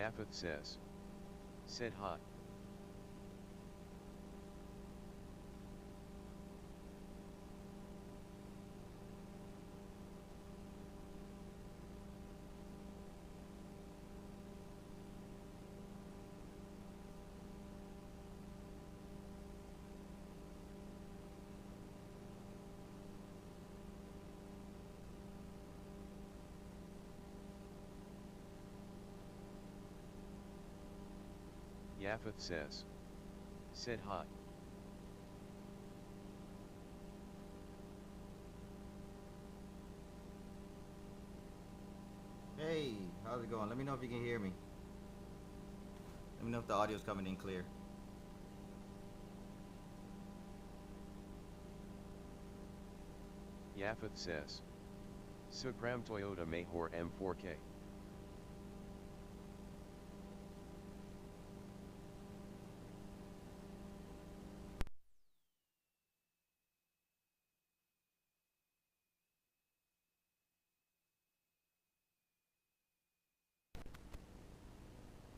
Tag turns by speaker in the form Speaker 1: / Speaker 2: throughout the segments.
Speaker 1: Yafeth says. Said hot. Yafeth says. Said hot.
Speaker 2: Hey, how's it going? Let me know if you can hear me. Let me know if the audio's coming in clear.
Speaker 1: Yafeth says. Supra Toyota Mahor M4K.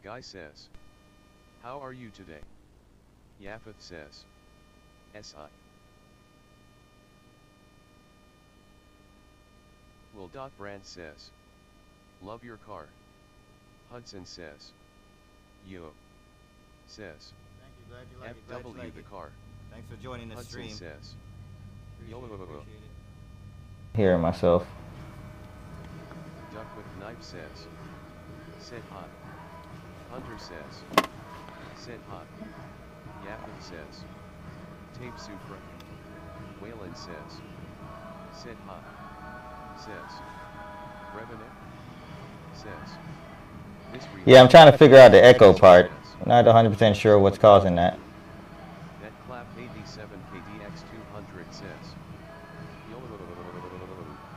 Speaker 1: Guy says. How are you today? Yafeth says. SI. Will. Brand says. Love your car. Hudson says. Yo. Says.
Speaker 2: Thank you, glad you like it. Glad you
Speaker 1: FW
Speaker 2: like
Speaker 1: the
Speaker 2: it.
Speaker 1: car.
Speaker 2: Thanks for joining the
Speaker 1: Hudson
Speaker 2: stream.
Speaker 1: says.
Speaker 2: Appreciate it.
Speaker 3: Hearing myself.
Speaker 1: Duck with knife says. Said hot. Hunter says. Said hot. Yafeth says. Tape Supra. Wayland says. Said hot. Says. Revenant. Says.
Speaker 3: Yeah, I'm trying to figure out the echo part. I'm not 100% sure what's causing that.
Speaker 1: That clap 87 KDX 200 says.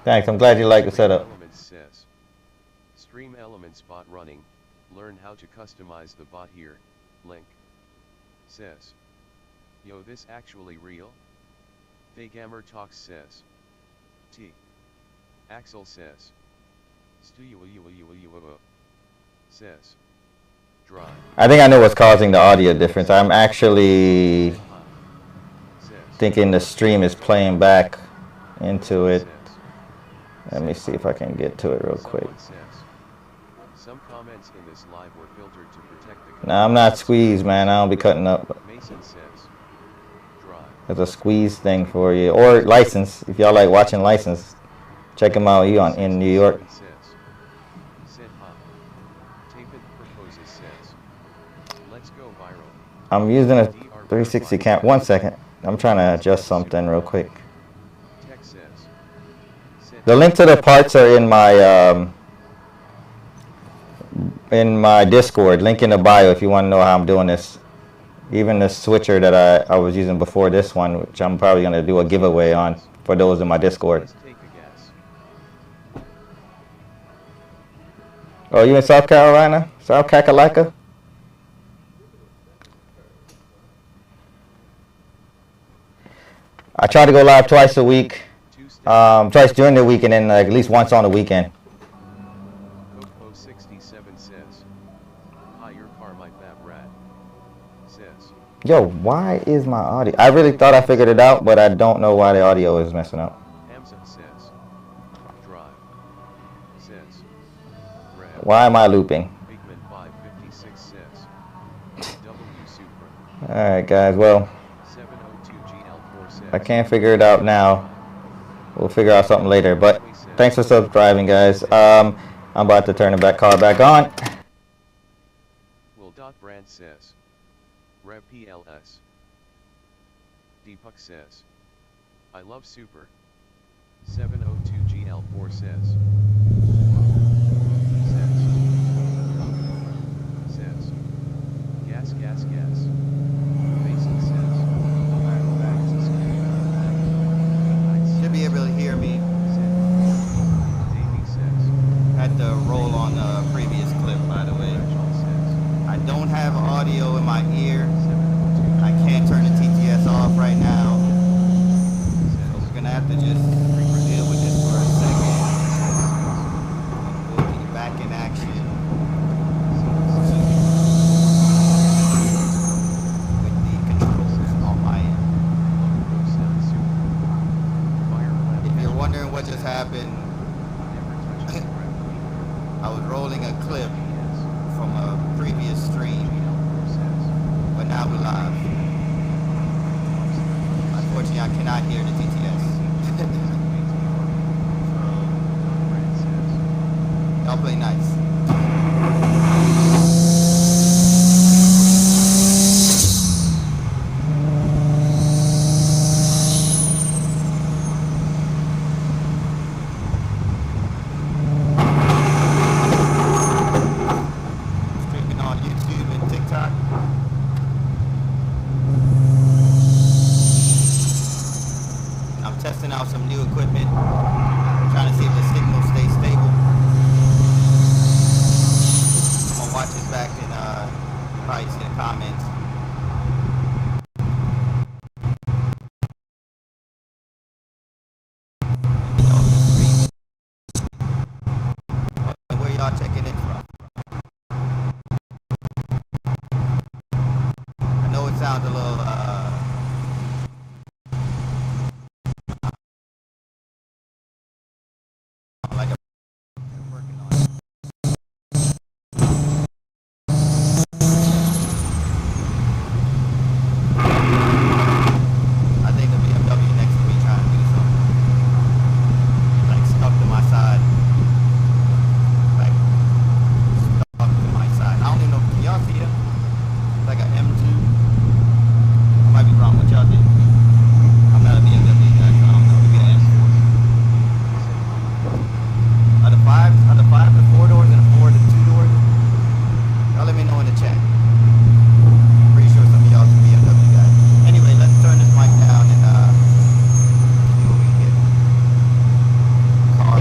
Speaker 3: Thanks, I'm glad you like the setup.
Speaker 1: Elements says. Stream Elements bot running. Learn how to customize the bot here. Link. Says. Yo, this actually real? Fagammer Talks says. T. Axel says. Says. Drive.
Speaker 3: I think I know what's causing the audio difference. I'm actually thinking the stream is playing back into it. Let me see if I can get to it real quick.
Speaker 1: Some comments in this live were filtered to protect the.
Speaker 3: Nah, I'm not squeezed, man. I don't be cutting up.
Speaker 1: Mason says. Drive.
Speaker 3: There's a squeeze thing for you. Or license. If y'all like watching license, check him out. You on in New York.
Speaker 1: Said hot. Tape it proposes says. Let's go viral.
Speaker 3: I'm using a 360 cam. 1 second. I'm trying to adjust something real quick.
Speaker 1: Tech says.
Speaker 3: The link to the parts are in my Discord. Link in the bio if you want to know how I'm doing this. Even the switcher that I was using before this one, which I'm probably going to do a giveaway on for those in my Discord.
Speaker 1: Let's take a guess.
Speaker 3: Oh, you in South Carolina? South Kakalaka? I try to go live twice a week. Twice during the week and then at least once on the weekend.
Speaker 1: Coco 67 says. Hi, your car might that rad. Says.
Speaker 3: Yo, why is my audio? I really thought I figured it out, but I don't know why the audio is messing up.
Speaker 1: Hamza says. Drive. Says. Rev.
Speaker 3: Why am I looping?
Speaker 1: Bigman 556 says. W Supra.
Speaker 3: Alright guys, well,
Speaker 1: 702 GL4 says.
Speaker 3: I can't figure it out now. We'll figure out something later, but thanks for subscribing, guys. I'm about to turn the car back on.
Speaker 1: Will. Brand says. Rev PLS. Deepak says. I love Super. 702 GL4 says. Says. Gas, gas, gas. Mason says.
Speaker 2: Should be able to hear me.
Speaker 1: Davey says.
Speaker 2: Had to roll on the previous clip, by the way. I don't have audio in my ear. I can't turn the TTS off right now. So we're gonna have to just deal with this for a second. wondering what just happened. I was rolling a clip from a previous stream, but now we're live. Unfortunately, I cannot hear the TTS. Y'all play nice. Testing out some new equipment, trying to see if the signal stays stable. I'm gonna watch this back and probably see the comments. Where y'all checking in from? I know it sounds a little like a working on it. I think the BMW next to me trying to do something. Like stuck to my side. Like stuck to my side. I don't even know. Can y'all see it? Like an M2. I might be wrong. What y'all think? I'm not a BMW guy, so I don't know. Maybe an M4. Are the five the 4 doors and the 4 the 2 doors? Y'all let me know in the chat. Pretty sure some of y'all can BMW guys. Anyway, let's turn this mic down and see what we can get. Car.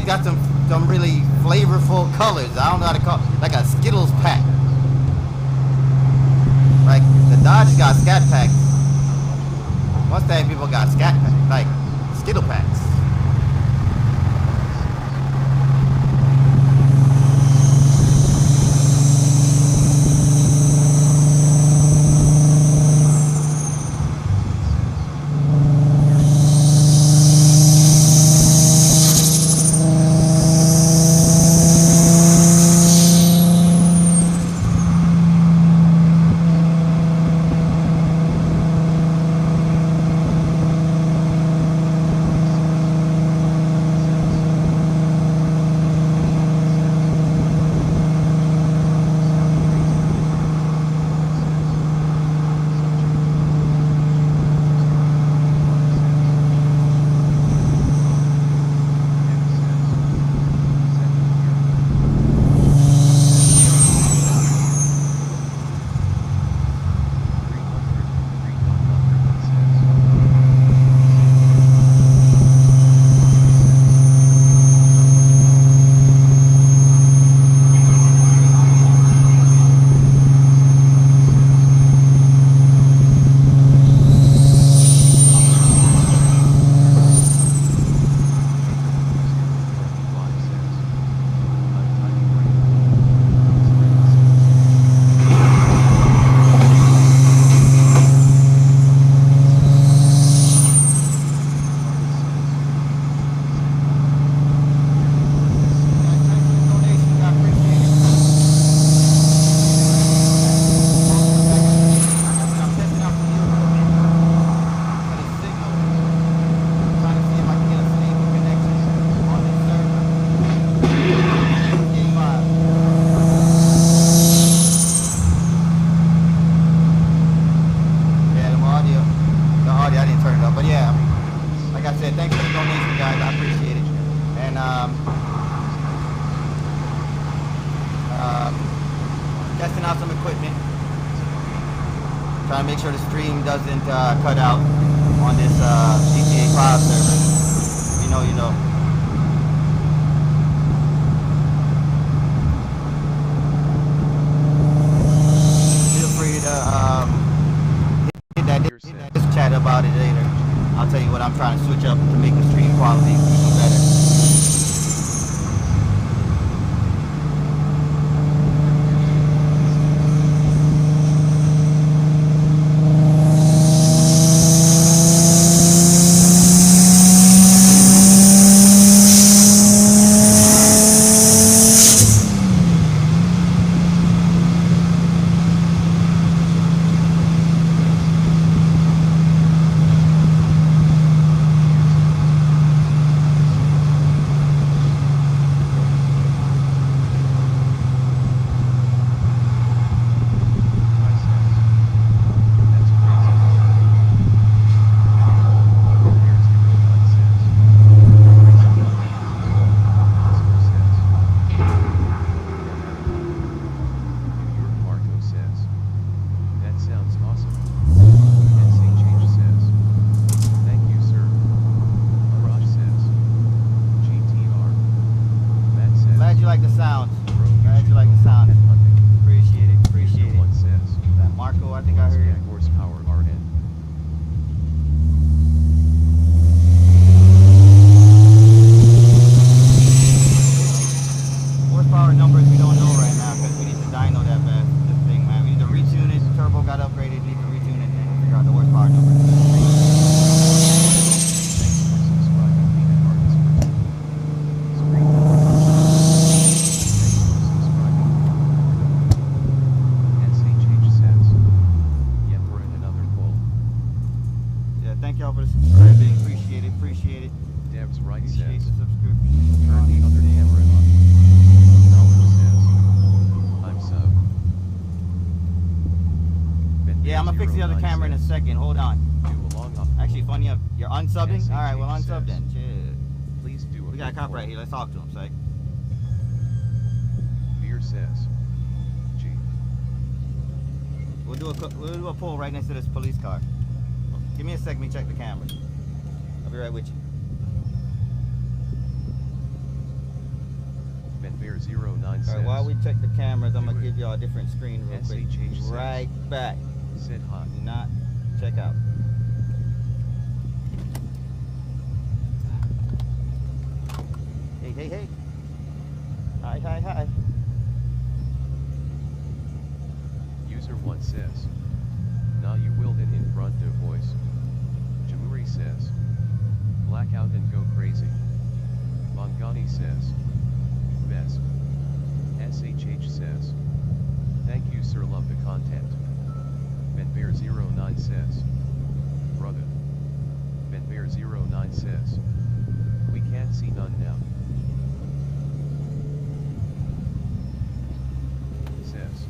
Speaker 2: Got some really flavorful colors. I don't know how to call it. Like a Skittles pack. Like the Dodge got scat packs. Mustang people got scat packs. Like Skittle packs. Trying to make sure the stream doesn't cut out on this GTA 5 server. If you know, you know. Feel free to hit that chat about it later. I'll tell you what I'm trying to switch up to make the stream quality even better. Unsubbing? Alright, well unsub then. Shit.
Speaker 1: Please do.
Speaker 2: We got a cop right here. Let's talk to him, say.
Speaker 1: Beer says. G.
Speaker 2: We'll do a pull right next to this police car. Give me a sec, let me check the camera. I'll be right with you.
Speaker 1: Bear 09 says.
Speaker 2: Alright, while we check the cameras, I'm gonna give y'all a different screen real quick. Right back.
Speaker 1: Said hot.
Speaker 2: Do not check out. Hey, hey. Hi, hi, hi.
Speaker 1: User 1 says. Nah, you willed it in front of voice. Jamuri says. Blackout and go crazy. Mangani says. Best. SHH says. Thank you sir, love the content. Benbear09 says. Brother. Benbear09 says. We can't see none now. Says.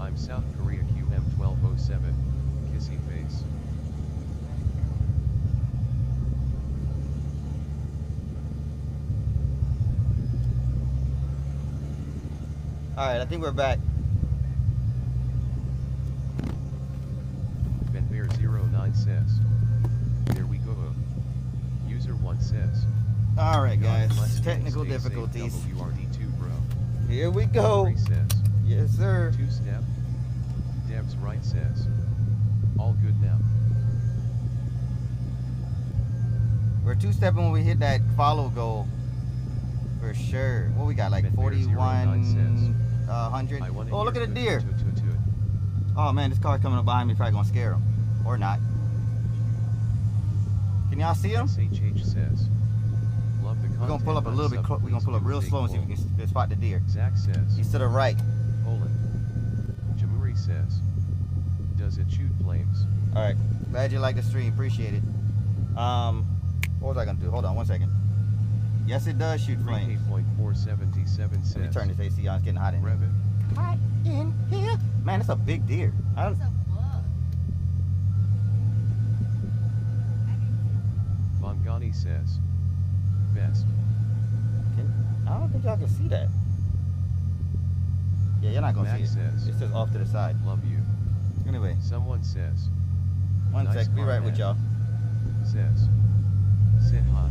Speaker 1: I'm South Korea QM1207, kissy face.
Speaker 2: Alright, I think we're back.
Speaker 1: Benbear09 says. There we go. User 1 says.
Speaker 2: Alright guys, technical difficulties.
Speaker 1: WRD2 bro.
Speaker 2: Here we go.
Speaker 1: Says.
Speaker 2: Yes sir.
Speaker 1: 2-step. Devs right says. All good now.
Speaker 2: We're two-stepping when we hit that follow goal. For sure. What we got, like 4,100? Oh, look at the deer. Oh man, this car's coming up behind me, probably gonna scare him. Or not. Can y'all see him?
Speaker 1: SHH says. Love the content.
Speaker 2: We're gonna pull up a little bit, we're gonna pull up real slow and see if we can spot the deer.
Speaker 1: Zach says.
Speaker 2: He's to the right.
Speaker 1: Poland. Jamuri says. Does it shoot flames?
Speaker 2: Alright, glad you like the stream, appreciate it. What was I gonna do? Hold on 1 second. Yes, it does shoot flames.
Speaker 1: 3K.477 says.
Speaker 2: Let me turn this AC on, it's getting hot in here.
Speaker 1: Rev it.
Speaker 2: Hot in here. Man, it's a big deer.
Speaker 1: Mangani says. Best.
Speaker 2: I don't think y'all can see that. Yeah, you're not gonna see it.
Speaker 1: Says,
Speaker 2: it's just off to the side.
Speaker 1: Love you.
Speaker 2: Anyway,
Speaker 1: Someone says.
Speaker 2: one
Speaker 1: Nice
Speaker 2: sec. Be
Speaker 1: car,
Speaker 2: right with
Speaker 1: man.
Speaker 2: y'all.
Speaker 1: Says. Sit hot.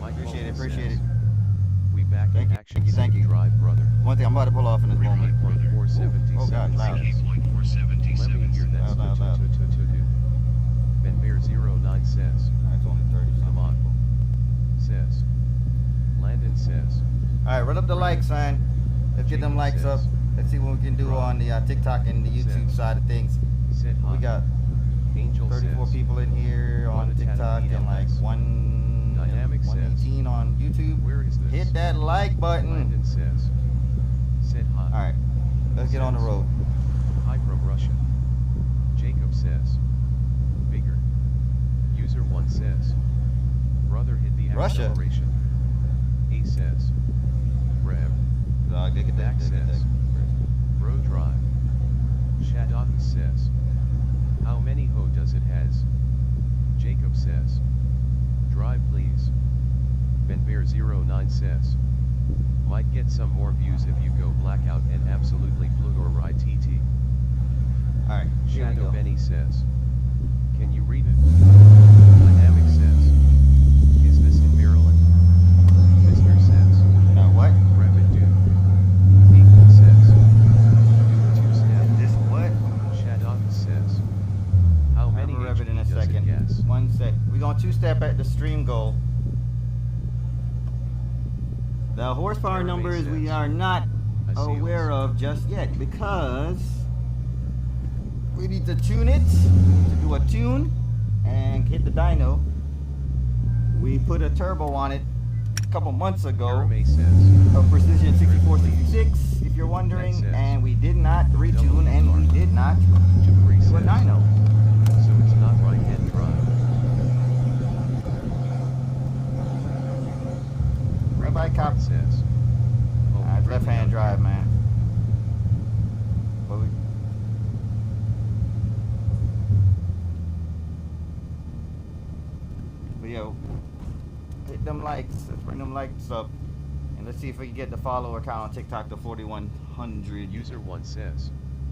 Speaker 1: Mike
Speaker 2: Appreciate it.
Speaker 1: Mullen
Speaker 2: Appreciate
Speaker 1: says,
Speaker 2: it.
Speaker 1: We back
Speaker 2: Thank
Speaker 1: in
Speaker 2: you,
Speaker 1: action.
Speaker 2: thank you.
Speaker 1: Safe drive, brother.
Speaker 2: One thing, I'm about to pull off in this moment.
Speaker 1: Repeat point 477
Speaker 2: Oh God, loud.
Speaker 1: says. Let me hear that.
Speaker 2: Loud.
Speaker 1: Ben Bear 09 says.
Speaker 2: It's only 30.
Speaker 1: Come on. Says. Landon says.
Speaker 2: All right, run up the like sign. Let's get them
Speaker 1: Jacob
Speaker 2: likes up.
Speaker 1: says.
Speaker 2: Let's see what we can do on the TikTok and the YouTube
Speaker 1: Says.
Speaker 2: side of things.
Speaker 1: Sit hot.
Speaker 2: We got
Speaker 1: Angel
Speaker 2: 34
Speaker 1: says.
Speaker 2: people in here on
Speaker 1: One
Speaker 2: TikTok
Speaker 1: Italian
Speaker 2: and like
Speaker 1: says. Dynamic says.
Speaker 2: 118 on YouTube.
Speaker 1: Where is this?
Speaker 2: Hit that like button.
Speaker 1: Landon says. Sit hot.
Speaker 2: All right, let's get on the road.
Speaker 1: Hi from Russia. Jacob says. Bigger. User 1 says. Brother hit the
Speaker 2: Russia.
Speaker 1: acceleration. He says. Rev.
Speaker 2: Dog, dig it,
Speaker 1: Max says. Bro drive. Shadok says. How many ho does it has? Jacob says. Drive please. Ben Bear 09 says. Might get some more views if you go blackout and absolutely float or ride TT.
Speaker 2: All right, here we
Speaker 1: Shadow
Speaker 2: go.
Speaker 1: Benny says. Can you read it? Dynamic says. Is this in Maryland? Mr. says.
Speaker 2: Now what?
Speaker 1: Rev it dude. Equal says. Do 2-step.
Speaker 2: This what?
Speaker 1: Shadow says. How many
Speaker 2: I'm gonna rev it in a
Speaker 1: HP does it
Speaker 2: second.
Speaker 1: guess?
Speaker 2: 1 sec. We're gonna 2-step at the stream goal. The horsepower
Speaker 1: Jeremy
Speaker 2: numbers we
Speaker 1: says.
Speaker 2: are not
Speaker 1: I see
Speaker 2: aware
Speaker 1: yours.
Speaker 2: of just yet because we need to tune it, to do a tune and hit the dyno. We put a turbo on it a couple months ago,
Speaker 1: Jeremy says.
Speaker 2: a Precision 6466 if you're wondering,
Speaker 1: That's it.
Speaker 2: and we did not retune and we did not
Speaker 1: Jabri
Speaker 2: do a
Speaker 1: says.
Speaker 2: dyno.
Speaker 1: So it's not right-hand drive.
Speaker 2: Rabbi Cop.
Speaker 1: Says. Oh,
Speaker 2: It's
Speaker 1: really
Speaker 2: left-hand
Speaker 1: out
Speaker 2: drive,
Speaker 1: there.
Speaker 2: man. But yeah, hit them likes. Let's bring them likes up, and let's see if we can get the follower count on TikTok to 4,100.
Speaker 1: User 1 says.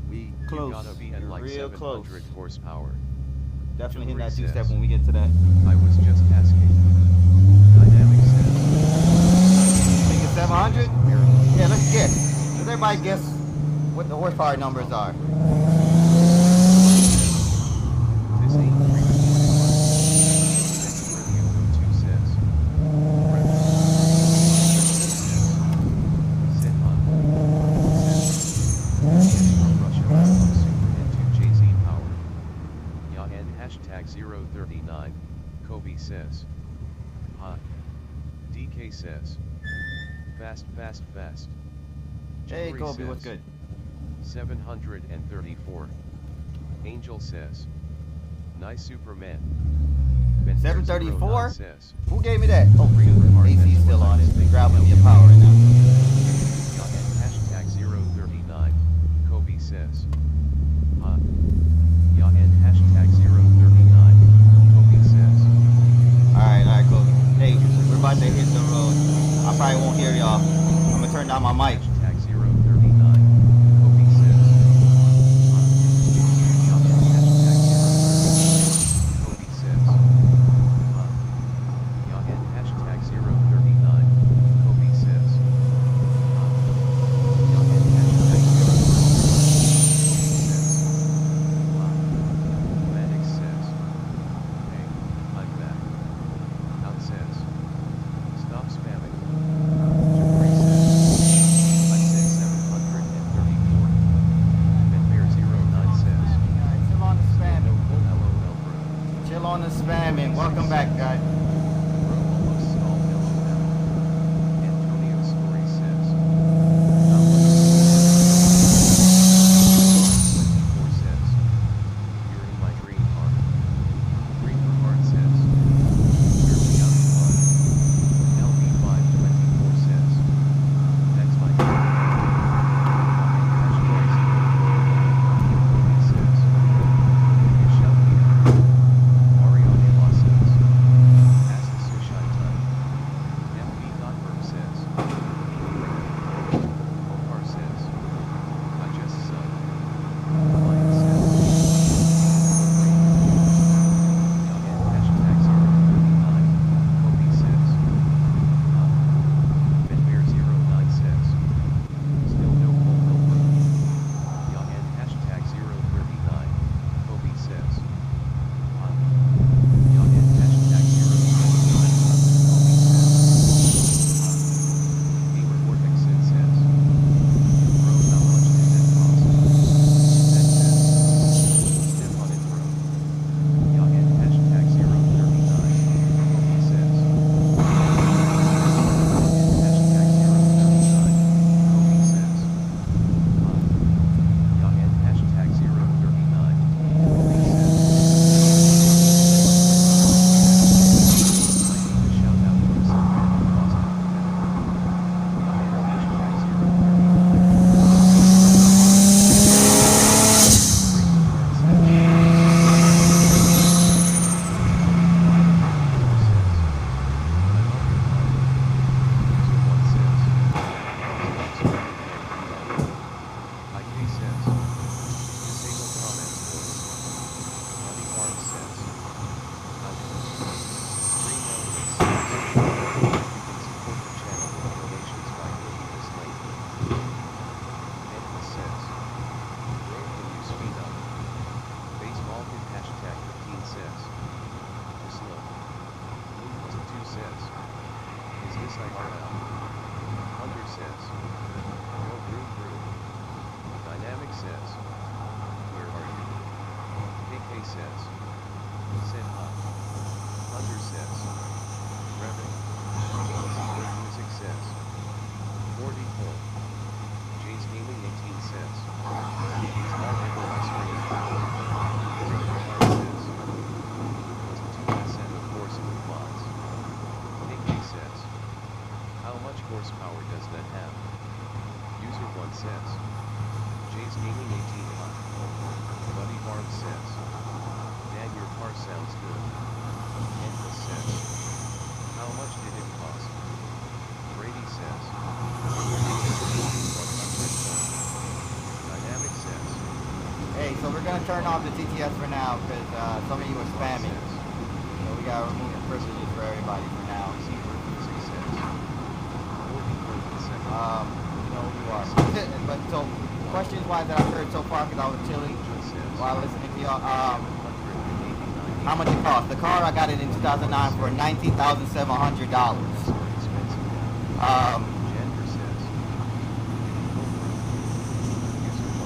Speaker 2: We close.
Speaker 1: You gotta be at
Speaker 2: We're
Speaker 1: like
Speaker 2: real
Speaker 1: 700
Speaker 2: close.
Speaker 1: horsepower.
Speaker 2: Definitely hit
Speaker 1: Jabri
Speaker 2: that
Speaker 1: says.
Speaker 2: 2-step when we get to that.
Speaker 1: I was just asking. Dynamic says.
Speaker 2: Think it's 700?
Speaker 1: Maryland.
Speaker 2: Yeah, let's guess. Does everybody guess what the horsepower numbers are?
Speaker 1: This ain't free. Radio Go 2 says. Sit hot. From Russia. Super into Jay-Z power. Yeah and hashtag 039. Kobe says. Hot. DK says. Fast.
Speaker 2: Hey,
Speaker 1: Jabri
Speaker 2: Kobe, what's
Speaker 1: says.
Speaker 2: good?
Speaker 1: 734. Angel says. Nice Superman.
Speaker 2: 734?
Speaker 1: Says.
Speaker 2: Who gave me that? Oh, Ryu. AC's still on. It's grabbing me a power right now.
Speaker 1: Hashtag 039. Kobe says. Hot. Yeah, and hashtag 039. Kobe says.
Speaker 2: Alright, Kobe. Hey, we're about to hit the road. I probably won't hear y'all. I'm gonna turn down my mic.
Speaker 1: Hashtag 039. Kobe says. Hot. Yeah, and hashtag 039. Kobe says. Hot. Yeah, and hashtag 039. Kobe says. Hot. Yeah, and hashtag 039. Maddox says. Hey, I'm back. Out says. Stop spamming. Jabri says. I said 734. Ben Bear 09 says.
Speaker 2: Alright, chill on the spamming.
Speaker 1: LOL bro.
Speaker 2: Chill on the spamming. Welcome back, guys.
Speaker 1: Bro almost stalled LOL. Antonio Story says. 24 says. You're in my dream car. Dream for heart says. You're me out of fun. LB524 says. That's my dream. Says. You shall be. Ariana says. Ask SIRL. Hunter says. Yo broom broom. Dynamic says. Where are you? KK says. Said hi. Hunter says. Revving. Secret music says. 44. Jay's Gaming 18 says. He's all over my screen. Zero Hard says. Was a 2% of force with mods. KK says. How much horsepower does that have? User 1 says. Jay's Gaming 18 hot. Buddy Barb says. Dad, your car sounds good. Endless says. How much did it cost? Brady says. 100. Dynamic says.
Speaker 2: Hey, so we're gonna turn off the TTS for now because some of you are spamming. So we gotta remove the privileges for everybody for now.
Speaker 1: Secret music says. 40
Speaker 2: You know who you are. But so, questions wise that I've heard so far because I was chilling while listening to y'all. How much it cost? The car, I got it in 2009 for $19,700.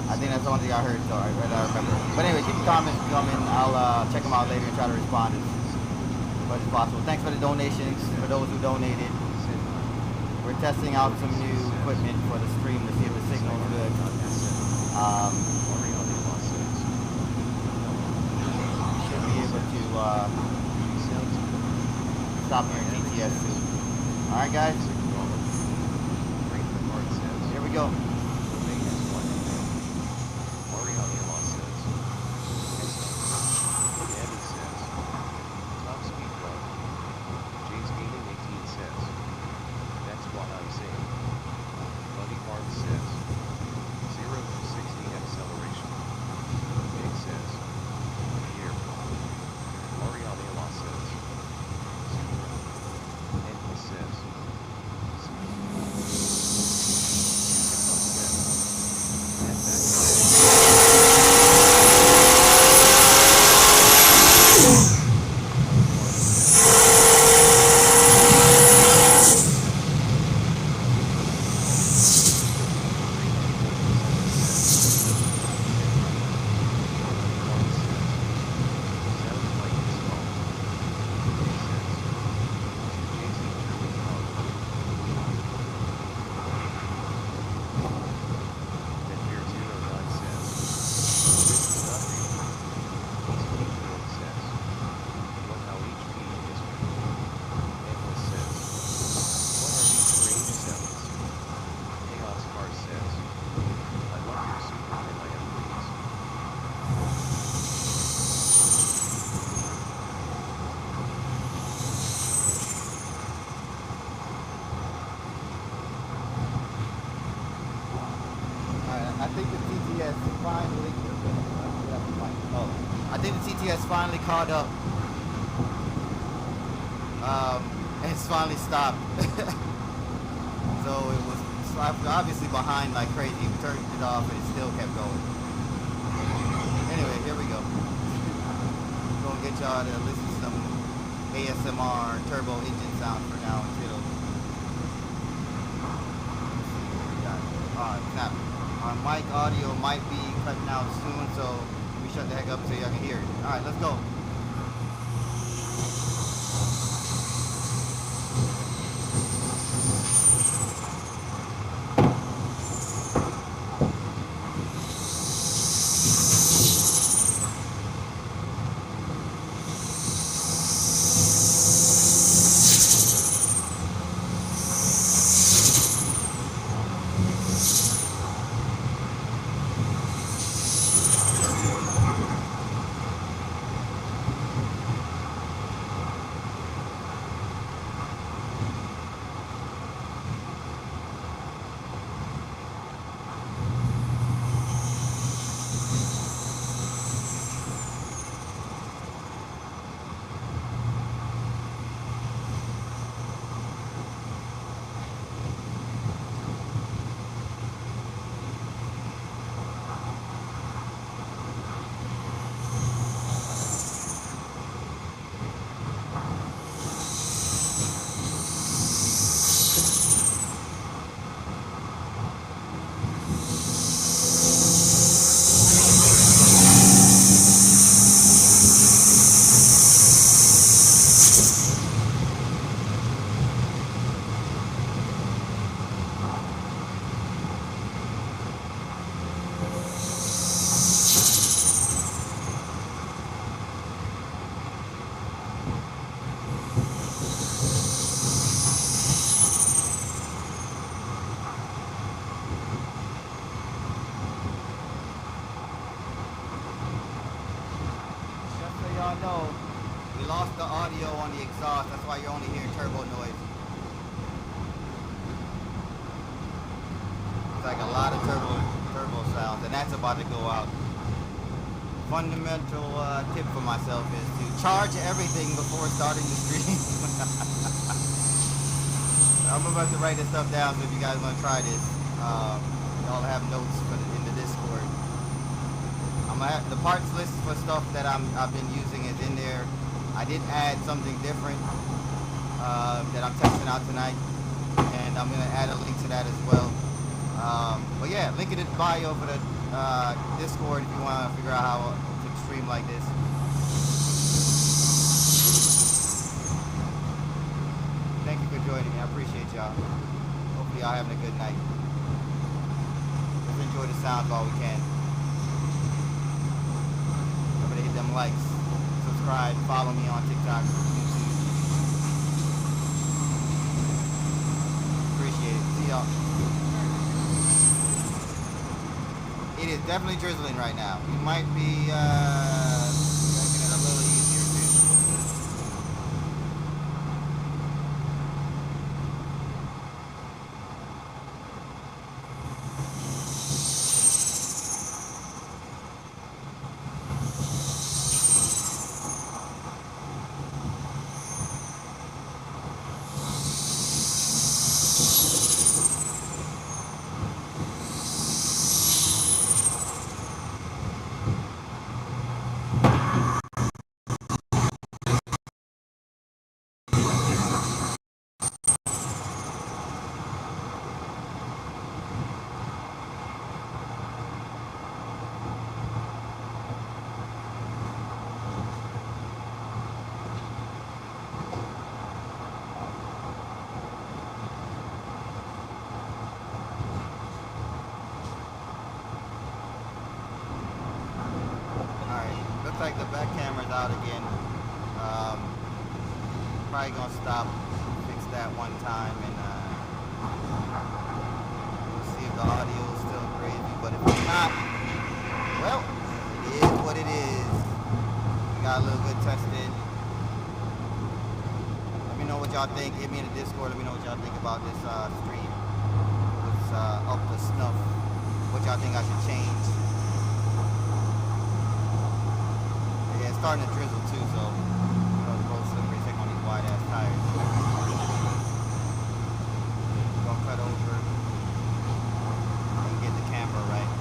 Speaker 2: I think that's the one thing I heard, so I remember. But anyway, keep the comments coming. I'll check them out later and try to respond as much as possible. Thanks for the donations, for those who donated. We're testing out some new equipment for the stream to see if the signal is good. Should be able to stop here in TTS soon. Alright guys, here we go. I think the TTS finally caught up. And it's finally stopped. So it was obviously behind like crazy. We turned it off and it still kept going. Anyway, here we go. We're gonna get y'all to listen to some ASMR turbo engine sound for now until snap. Our mic audio might be cutting out soon, so we shut the heck up so y'all can hear it. Alright, let's go. know, we lost the audio on the exhaust. That's why you're only hearing turbo noise. It's like a lot of turbo sounds, and that's about to go out. Fundamental tip for myself is to charge everything before starting the stream. I'm about to write this stuff down, so if you guys want to try this, y'all have notes in the Discord. I'm gonna have the parts list for stuff that I've been using is in there. I did add something different that I'm testing out tonight, and I'm gonna add a link to that as well. But yeah, link in the bio for the Discord if you want to figure out how to stream like this. Thank you for joining me. I appreciate y'all. Hopefully y'all having a good night. Let's enjoy the sounds while we can. Remember to hit them likes, subscribe, follow me on TikTok, YouTube. Appreciate it. See y'all. It is definitely drizzling right now. We might be making it a little easier too. Looks like the back camera's out again. Probably gonna stop, fix that one time, and we'll see if the audio is still crazy. But if it's not, well, it is what it is. We got a little good tested. Let me know what y'all think. Hit me in the Discord. Let me know what y'all think about this stream. What's up to snuff? What y'all think I should change? It's starting to drizzle too, so you know, it's a little slippery. Take on these wide ass tires. Gonna cut over and get the camera right.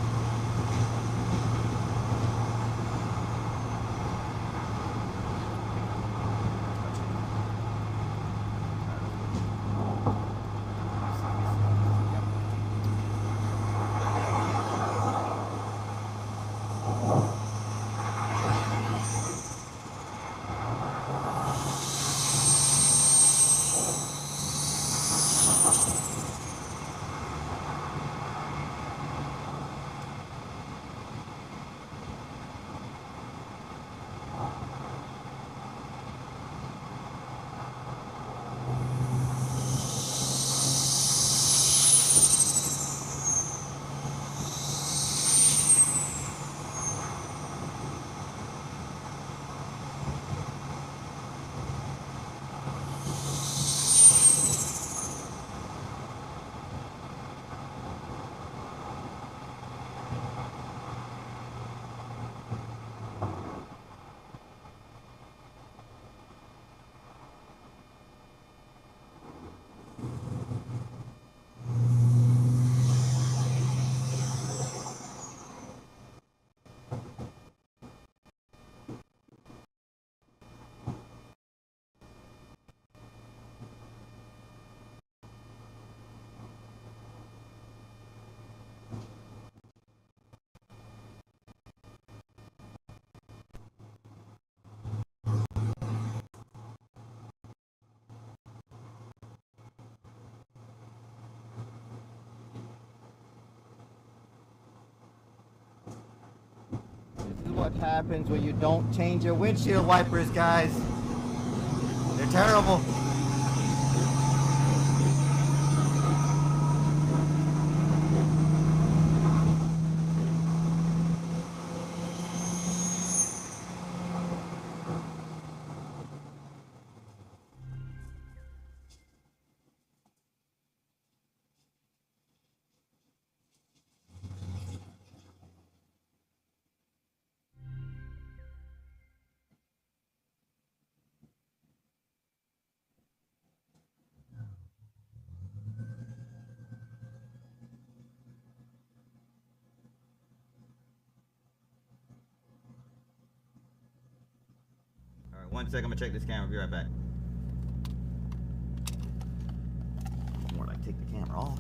Speaker 2: What happens when you don't change your windshield wipers, guys? They're terrible. 1 second, I'm gonna check this camera. Be right back. More like take the camera off.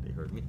Speaker 2: They heard me.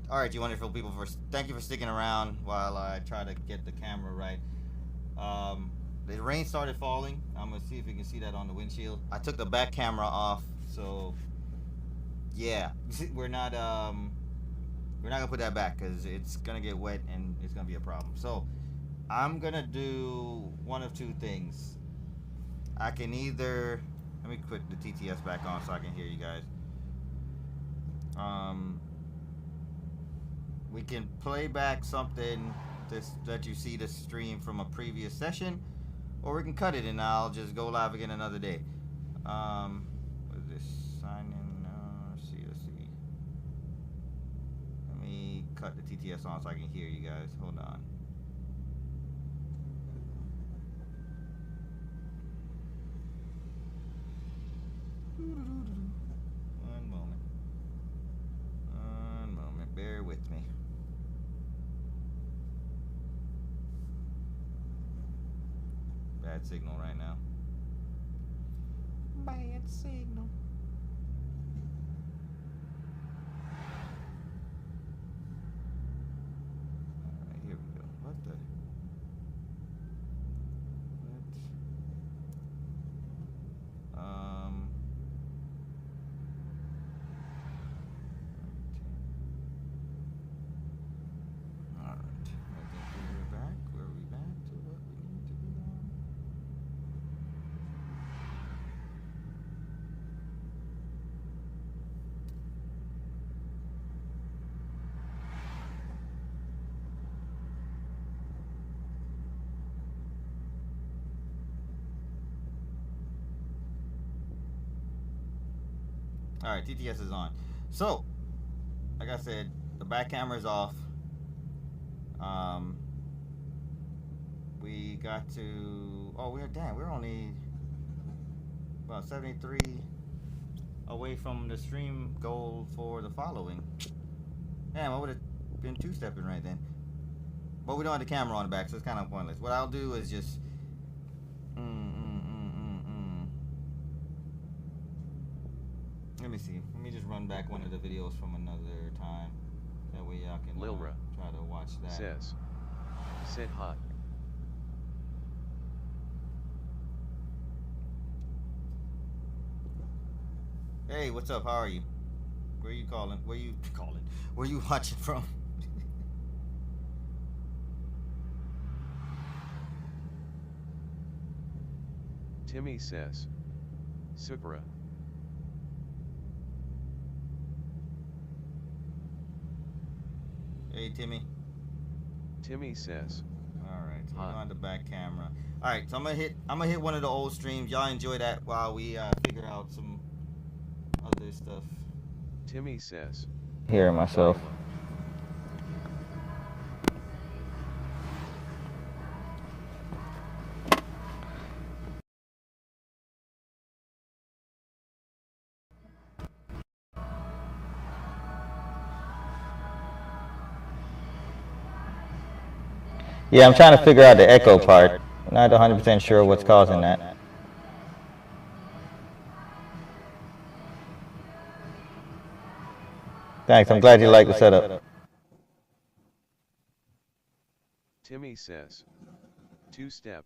Speaker 2: All right, you wonderful people. Thank you for sticking around while I try to get the camera right. The rain started falling. I'm gonna see if you can see that on the windshield. I took the back camera off, so yeah, we're not gonna put that back because it's gonna get wet and it's gonna be a problem. So I'm gonna do one of two things. I can either let me put the TTS back on so I can hear you guys. We can play back something that you see the stream from a previous session, or we can cut it and I'll just go live again another day. What is this? Sign in. Let's see. Let me cut the TTS on so I can hear you guys. Hold on. One moment. Bear with me. Bad signal right now. Bad signal. Alright, here we go. What the? All right, TTS is on. So, like I said, the back camera is off. We got to. Oh, we're only about 73 away from the stream goal for the following. Damn, I would have been two-stepping right then. But we don't have the camera on the back, so it's kind of pointless. What I'll do is just. Let me see. Let me just run back one of the videos from another time. That way y'all can
Speaker 1: Lilra
Speaker 2: try to watch that.
Speaker 1: says, sit hot.
Speaker 2: Hey, what's up? How are you? Where you calling? Where you calling? Where you watching from?
Speaker 1: Timmy says, Supra.
Speaker 2: Hey, Timmy.
Speaker 1: Timmy says,
Speaker 2: all right, so we're on the back camera. All right, so I'm gonna hit one of the old streams. Y'all enjoy that while we figure out some other stuff.
Speaker 1: Timmy says,
Speaker 3: Hear myself. Yeah, I'm trying to figure out the echo part. Not 100% sure what's causing that. Thanks, I'm glad you like the setup.
Speaker 1: Timmy says, two-step.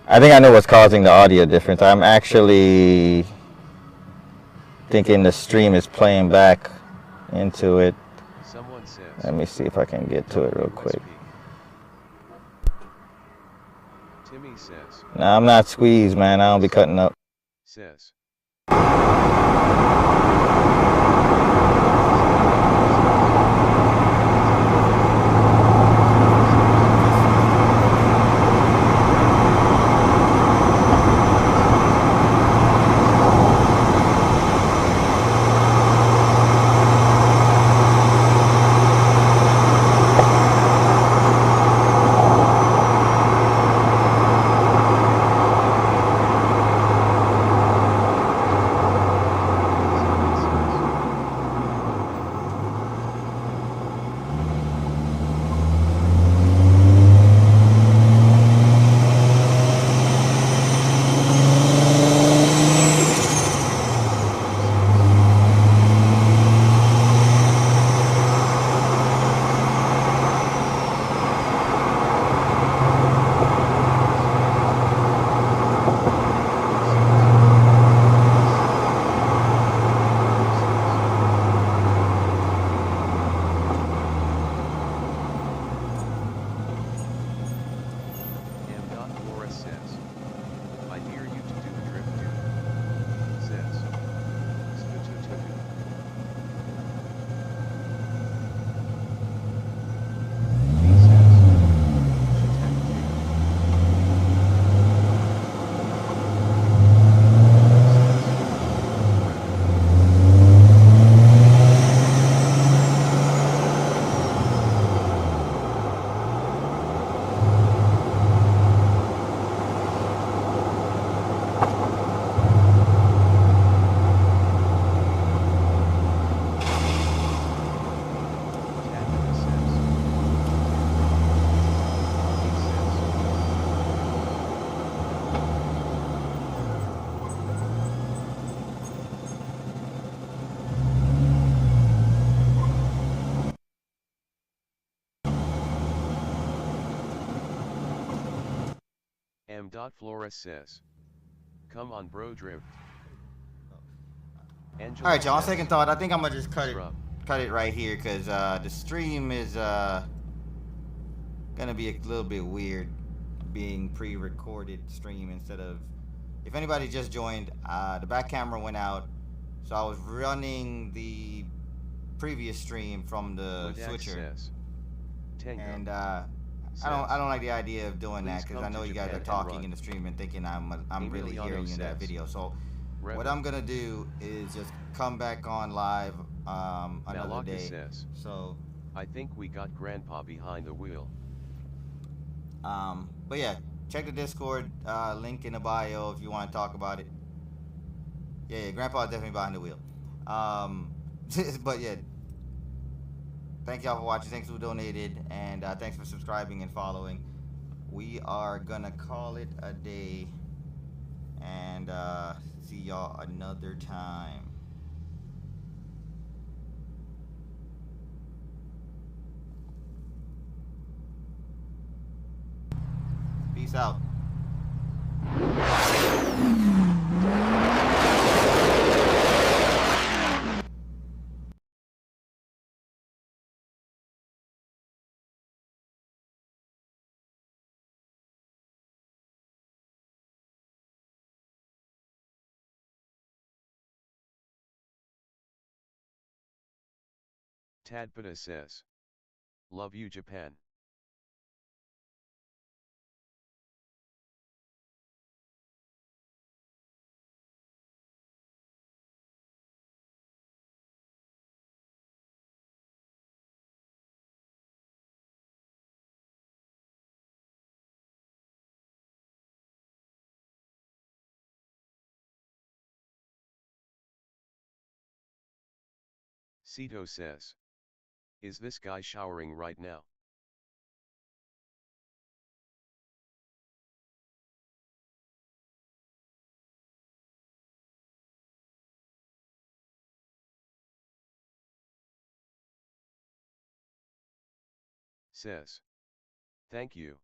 Speaker 3: I think I know what's causing the audio difference. I'm actually thinking the stream is playing back into it.
Speaker 1: Someone says,
Speaker 3: let me see if I can get to it real quick.
Speaker 1: Timmy says,
Speaker 3: Nah, I'm not squeezed, man. I don't be cutting up.
Speaker 1: Says. Flores says, come on bro drift.
Speaker 2: Alright y'all, on second thought, I think I'm gonna just cut it right here because the stream is gonna be a little bit weird being pre-recorded stream instead of, if anybody just joined, the back camera went out, So I was running the previous stream from the
Speaker 1: Wodak
Speaker 2: switcher,
Speaker 1: says. Tango.
Speaker 2: and I don't like the idea of doing that because I know you guys are talking in the stream and thinking I'm really hearing you in that video. So what I'm gonna do is just come back on live another day.
Speaker 1: Says,
Speaker 2: so
Speaker 1: I think we got Grandpa behind the wheel.
Speaker 2: But yeah, check the Discord link in the bio if you want to talk about it. Yeah, Grandpa's definitely behind the wheel. But yeah, thank y'all for watching. Thanks for donated, and thanks for subscribing and following. We are gonna call it a day, and see y'all another time. Peace out.
Speaker 1: Tadpata says. Love you, Japan. Cito says. Is this guy showering right now? Says. Thank you.